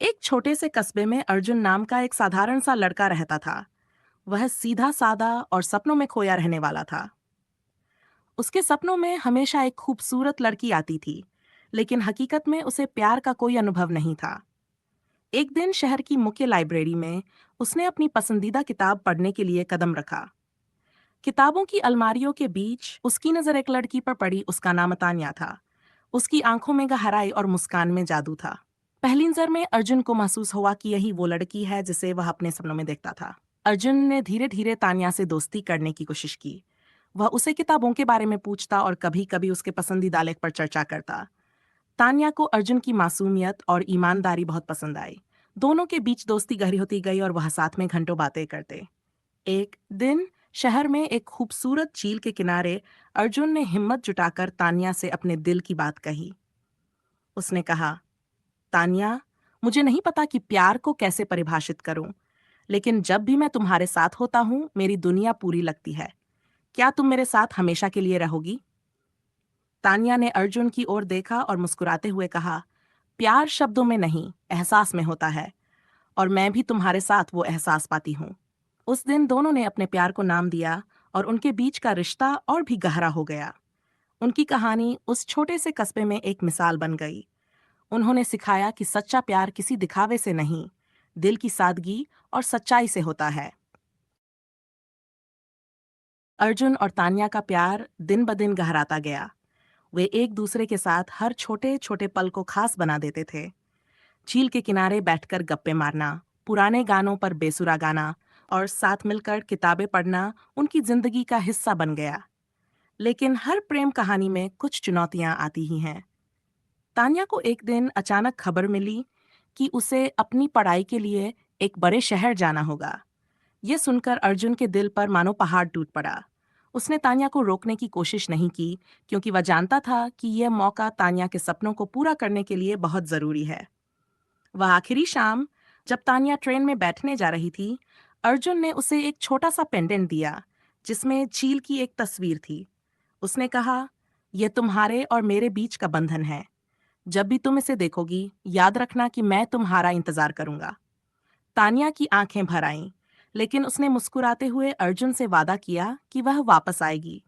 एक छोटे से कस्बे में अर्जुन नाम का एक साधारण सा लड़का रहता था। वह सीधा सादा और सपनों में खोया रहने वाला था। उसके सपनों में हमेशा एक खूबसूरत लड़की आती थी, लेकिन हकीकत में उसे प्यार का कोई अनुभव नहीं था। एक दिन शहर की मुख्य लाइब्रेरी में उसने अपनी पसंदीदा किताब पढ़ने के लिए कदम रखा। किताबों की अलमारियों के बीच उसकी नजर एक लड़की पर पड़ी। उसका नाम तान्या था। उसकी आंखों में गहराई और मुस्कान में जादू था। पहली नजर में अर्जुन को महसूस हुआ कि यही वो लड़की है जिसे वह अपने सपनों में देखता था। अर्जुन ने धीरे धीरे तान्या से दोस्ती करने की कोशिश की। वह उसे किताबों के बारे में पूछता और कभी कभी उसके पसंदीदा लेख पर चर्चा करता। तान्या को अर्जुन की मासूमियत और ईमानदारी बहुत पसंद आई। दोनों के बीच दोस्ती गहरी होती गई और वह साथ में घंटों बातें करते। एक दिन शहर में एक खूबसूरत झील के किनारे अर्जुन ने हिम्मत जुटाकर तान्या से अपने दिल की बात कही। उसने कहा, तान्या, मुझे नहीं पता कि प्यार को कैसे परिभाषित करूं, लेकिन जब भी मैं तुम्हारे साथ होता हूं मेरी दुनिया पूरी लगती है। क्या तुम मेरे साथ हमेशा के लिए रहोगी? तान्या ने अर्जुन की ओर देखा और मुस्कुराते हुए कहा, प्यार शब्दों में नहीं, एहसास में होता है, और मैं भी तुम्हारे साथ वो एहसास पाती हूँ। उस दिन दोनों ने अपने प्यार को नाम दिया और उनके बीच का रिश्ता और भी गहरा हो गया। उनकी कहानी उस छोटे से कस्बे में एक मिसाल बन गई। उन्होंने सिखाया कि सच्चा प्यार किसी दिखावे से नहीं, दिल की सादगी और सच्चाई से होता है। अर्जुन और तान्या का प्यार दिन ब दिन गहराता गया। वे एक दूसरे के साथ हर छोटे छोटे पल को खास बना देते थे। झील के किनारे बैठकर गप्पे मारना, पुराने गानों पर बेसुरा गाना और साथ मिलकर किताबें पढ़ना उनकी जिंदगी का हिस्सा बन गया। लेकिन हर प्रेम कहानी में कुछ चुनौतियां आती ही हैं। तान्या को एक दिन अचानक खबर मिली कि उसे अपनी पढ़ाई के लिए एक बड़े शहर जाना होगा। यह सुनकर अर्जुन के दिल पर मानो पहाड़ टूट पड़ा। उसने तान्या को रोकने की कोशिश नहीं की, क्योंकि वह जानता था कि यह मौका तान्या के सपनों को पूरा करने के लिए बहुत जरूरी है। वह आखिरी शाम, जब तान्या ट्रेन में बैठने जा रही थी, अर्जुन ने उसे एक छोटा सा पेंडेंट दिया, जिसमें झील की एक तस्वीर थी। उसने कहा, यह तुम्हारे और मेरे बीच का बंधन है। जब भी तुम इसे देखोगी, याद रखना कि मैं तुम्हारा इंतजार करूंगा। तान्या की आंखें भर आईं, लेकिन उसने मुस्कुराते हुए अर्जुन से वादा किया कि वह वापस आएगी।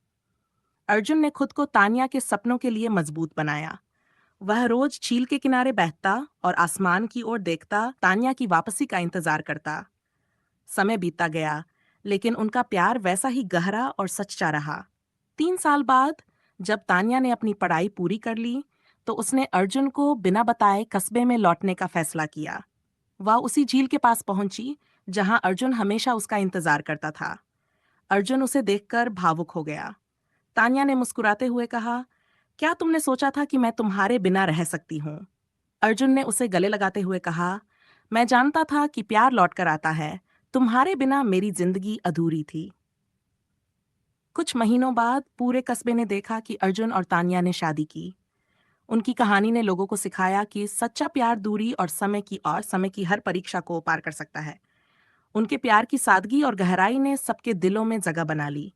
अर्जुन ने खुद को तान्या के सपनों के लिए मजबूत बनाया। वह रोज झील के किनारे बैठता और आसमान की ओर देखता, तान्या की वापसी का इंतजार करता। समय बीतता गया, लेकिन उनका प्यार वैसा ही गहरा और सच्चा रहा। 3 साल बाद, जब तान्या ने अपनी पढ़ाई पूरी कर ली, तो उसने अर्जुन को बिना बताए कस्बे में लौटने का फैसला किया। वह उसी झील के पास पहुंची जहां अर्जुन हमेशा उसका इंतजार करता था। अर्जुन उसे देखकर भावुक हो गया। तान्या ने मुस्कुराते हुए कहा, क्या तुमने सोचा था कि मैं तुम्हारे बिना रह सकती हूँ? अर्जुन ने उसे गले लगाते हुए कहा, मैं जानता था कि प्यार लौट कर आता है। तुम्हारे बिना मेरी जिंदगी अधूरी थी। कुछ महीनों बाद पूरे कस्बे ने देखा कि अर्जुन और तान्या ने शादी की। उनकी कहानी ने लोगों को सिखाया कि सच्चा प्यार दूरी और समय की हर परीक्षा को पार कर सकता है। उनके प्यार की सादगी और गहराई ने सबके दिलों में जगह बना ली।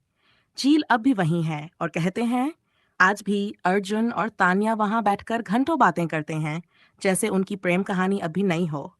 झील अब भी वही है और कहते हैं, आज भी अर्जुन और तान्या वहां बैठकर घंटों बातें करते हैं, जैसे उनकी प्रेम कहानी अभी नई हो।